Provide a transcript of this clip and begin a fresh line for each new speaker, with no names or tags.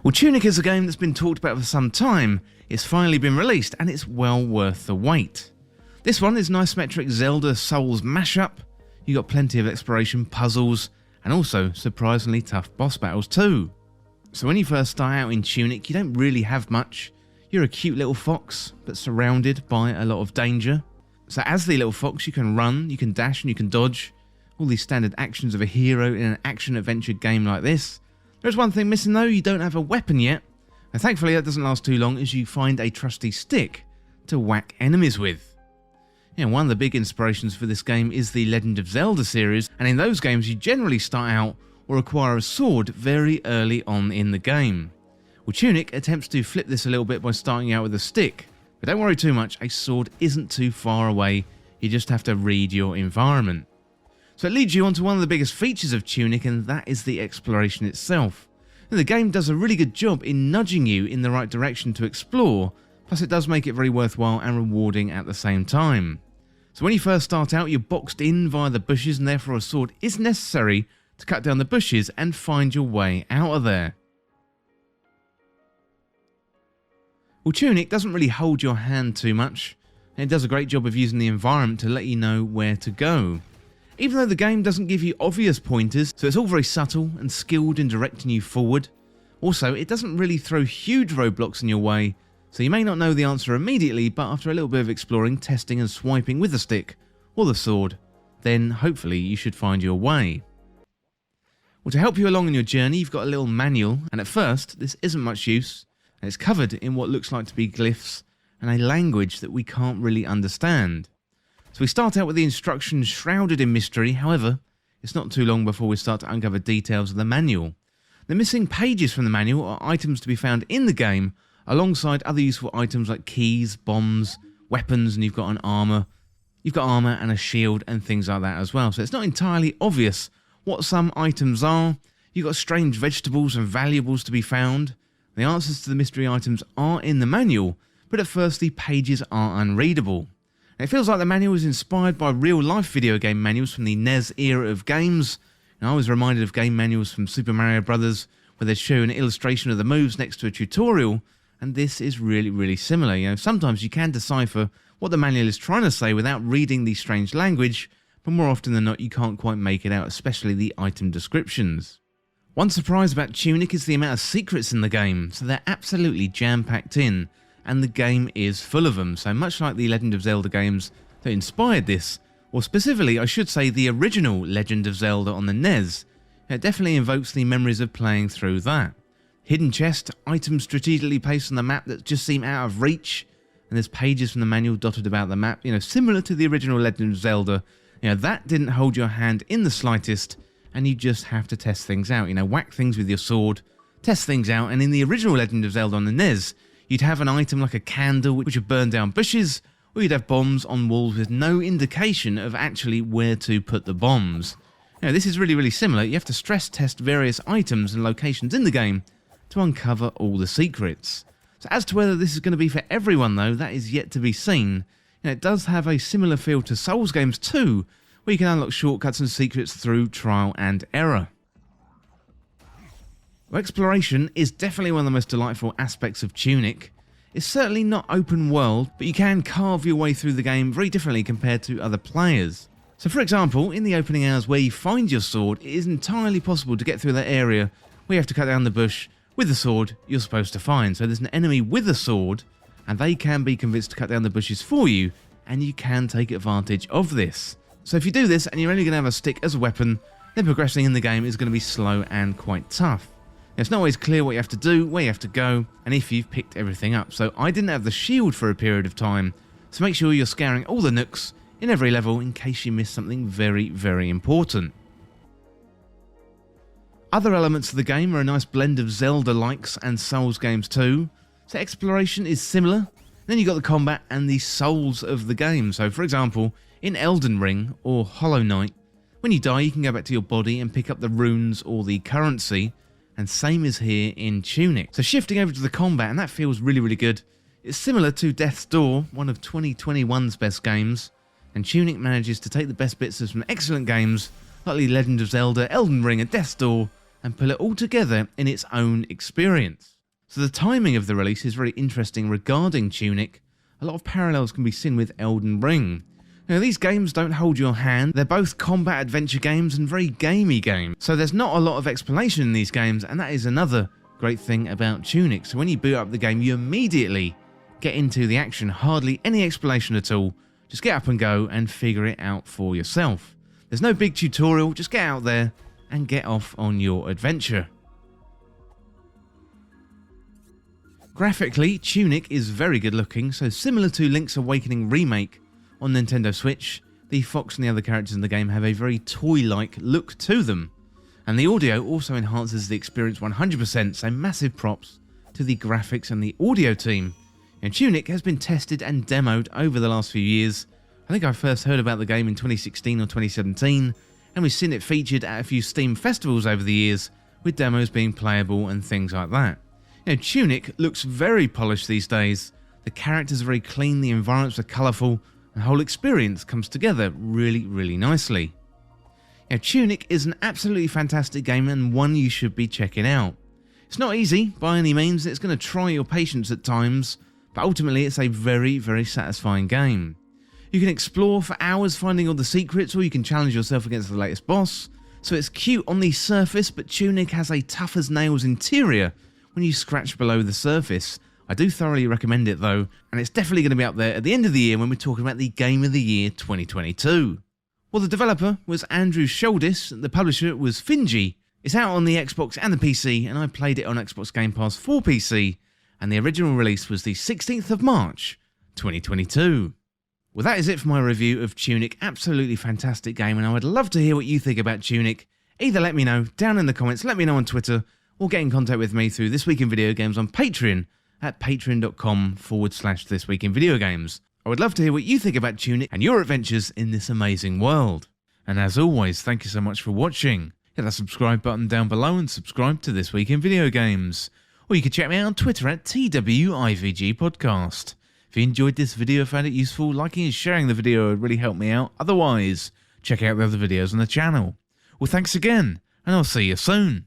Well, Tunic is a game that's been talked about for some time. It's finally been released and it's well worth the wait. This one is an isometric Zelda-Souls mashup. You got plenty of exploration, puzzles, and also surprisingly tough boss battles too. So when you first start out in Tunic, you don't really have much. You're a cute little fox, but surrounded by a lot of danger. So as the little fox, you can run, you can dash, and you can dodge. All these standard actions of a hero in an action-adventure game like this. There's one thing missing though, you don't have a weapon yet. And thankfully that doesn't last too long as you find a trusty stick to whack enemies with. One of the big inspirations for this game is the Legend of Zelda series, and in those games you generally start out or acquire a sword very early on in the game. Well, Tunic attempts to flip this a little bit by starting out with a stick, but don't worry too much, a sword isn't too far away, you just have to read your environment. So it leads you onto one of the biggest features of Tunic, and that is the exploration itself. And the game does a really good job in nudging you in the right direction to explore, plus it does make it very worthwhile and rewarding at the same time. So when you first start out, you're boxed in via the bushes, and therefore a sword is necessary to cut down the bushes and find your way out of there. Well, Tunic doesn't really hold your hand too much, and it does a great job of using the environment to let you know where to go. Even though the game doesn't give you obvious pointers, so it's all very subtle and skilled in directing you forward. Also, it doesn't really throw huge roadblocks in your way, so you may not know the answer immediately, but after a little bit of exploring, testing and swiping with the stick or the sword, then hopefully you should find your way. Well, to help you along on your journey, you've got a little manual, and at first this isn't much use, and it's covered in what looks like to be glyphs and a language that we can't really understand. So we start out with the instructions shrouded in mystery. However, it's not too long before we start to uncover details of the manual. The missing pages from the manual are items to be found in the game, alongside other useful items like keys, bombs, weapons, and you've got an armor. You've got armor and a shield and things like that as well. So it's not entirely obvious what some items are. You've got strange vegetables and valuables to be found. The answers to the mystery items are in the manual, but at first the pages are unreadable. It feels like the manual is inspired by real-life video game manuals from the NES era of games. I was reminded of game manuals from Super Mario Bros. Where they show an illustration of the moves next to a tutorial, and this is really similar. Sometimes you can decipher what the manual is trying to say without reading the strange language, but more often than not you can't quite make it out, especially the item descriptions. One surprise about Tunic is the amount of secrets in the game, so they're absolutely jam-packed in. And the game is full of them, so much like the Legend of Zelda games that inspired this, or specifically I should say the original Legend of Zelda on the NES, it definitely invokes the memories of playing through that. Hidden chest, items strategically placed on the map that just seem out of reach, and there's pages from the manual dotted about the map, similar to the original Legend of Zelda. That didn't hold your hand in the slightest, and you just have to test things out, whack things with your sword, test things out, and in the original Legend of Zelda on the NES, you'd have an item like a candle which would burn down bushes, or you'd have bombs on walls with no indication of actually where to put the bombs. This is really similar. You have to stress test various items and locations in the game to uncover all the secrets. So as to whether this is going to be for everyone though, that is yet to be seen. It does have a similar feel to Souls games too, where you can unlock shortcuts and secrets through trial and error. Well, exploration is definitely one of the most delightful aspects of Tunic. It's certainly not open world, but you can carve your way through the game very differently compared to other players. So for example, in the opening hours where you find your sword, it is entirely possible to get through that area where you have to cut down the bush with the sword you're supposed to find. So there's an enemy with a sword, and they can be convinced to cut down the bushes for you, and you can take advantage of this. So if you do this and you're only going to have a stick as a weapon, then progressing in the game is going to be slow and quite tough. It's not always clear what you have to do, where you have to go, and if you've picked everything up. So I didn't have the shield for a period of time, so make sure you're scouring all the nooks in every level in case you miss something very important. Other elements of the game are a nice blend of Zelda-likes and Souls games too. So exploration is similar. Then you've got the combat and the souls of the game. So for example, in Elden Ring or Hollow Knight, when you die you can go back to your body and pick up the runes or the currency. And same is here in Tunic. So shifting over to the combat, and that feels really good. It's similar to Death's Door, one of 2021's best games, and Tunic manages to take the best bits of some excellent games like The Legend of Zelda, Elden Ring and Death's Door, and pull it all together in its own experience. So the timing of the release is very interesting regarding Tunic. A lot of parallels can be seen with Elden Ring. Now, these games don't hold your hand, they're both combat adventure games and very gamey games, so there's not a lot of explanation in these games, and that is another great thing about Tunic. So when you boot up the game, you immediately get into the action, hardly any explanation at all, just get up and go and figure it out for yourself. There's no big tutorial, just get out there and get off on your adventure. Graphically, Tunic is very good looking, so similar to Link's Awakening Remake on Nintendo Switch, the fox and the other characters in the game have a very toy-like look to them. And the audio also enhances the experience 100%, so massive props to the graphics and the audio team. And Tunic has been tested and demoed over the last few years. I think I first heard about the game in 2016 or 2017, and we've seen it featured at a few Steam festivals over the years, with demos being playable and things like that. Tunic looks very polished these days. The characters are very clean, the environments are colourful, and the whole experience comes together really, really nicely. Tunic is an absolutely fantastic game and one you should be checking out. It's not easy by any means, it's going to try your patience at times, but ultimately it's a very, very satisfying game. You can explore for hours finding all the secrets, or you can challenge yourself against the latest boss. So it's cute on the surface, but Tunic has a tough as nails interior when you scratch below the surface. I do thoroughly recommend it though, and it's definitely going to be up there at the end of the year when we're talking about the Game of the Year 2022. Well, the developer was Andrew Sholdis, the publisher was Finji. It's out on the Xbox and the PC, and I played it on Xbox Game Pass for PC, and the original release was the 16th of March 2022. Well, that is it for my review of Tunic. Absolutely fantastic game, and I would love to hear what you think about Tunic. Either let me know down in the comments, let me know on Twitter, or get in contact with me through This Week in Video Games on Patreon at patreon.com/thisweekinvideogames. I would love to hear what you think about Tunic and your adventures in this amazing world. And as always, thank you so much for watching. Hit that subscribe button down below and subscribe to This Week in Video Games. Or you can check me out on Twitter at TWIVG Podcast. If you enjoyed this video, found it useful, liking and sharing the video would really help me out. Otherwise, check out the other videos on the channel. Well, thanks again, and I'll see you soon.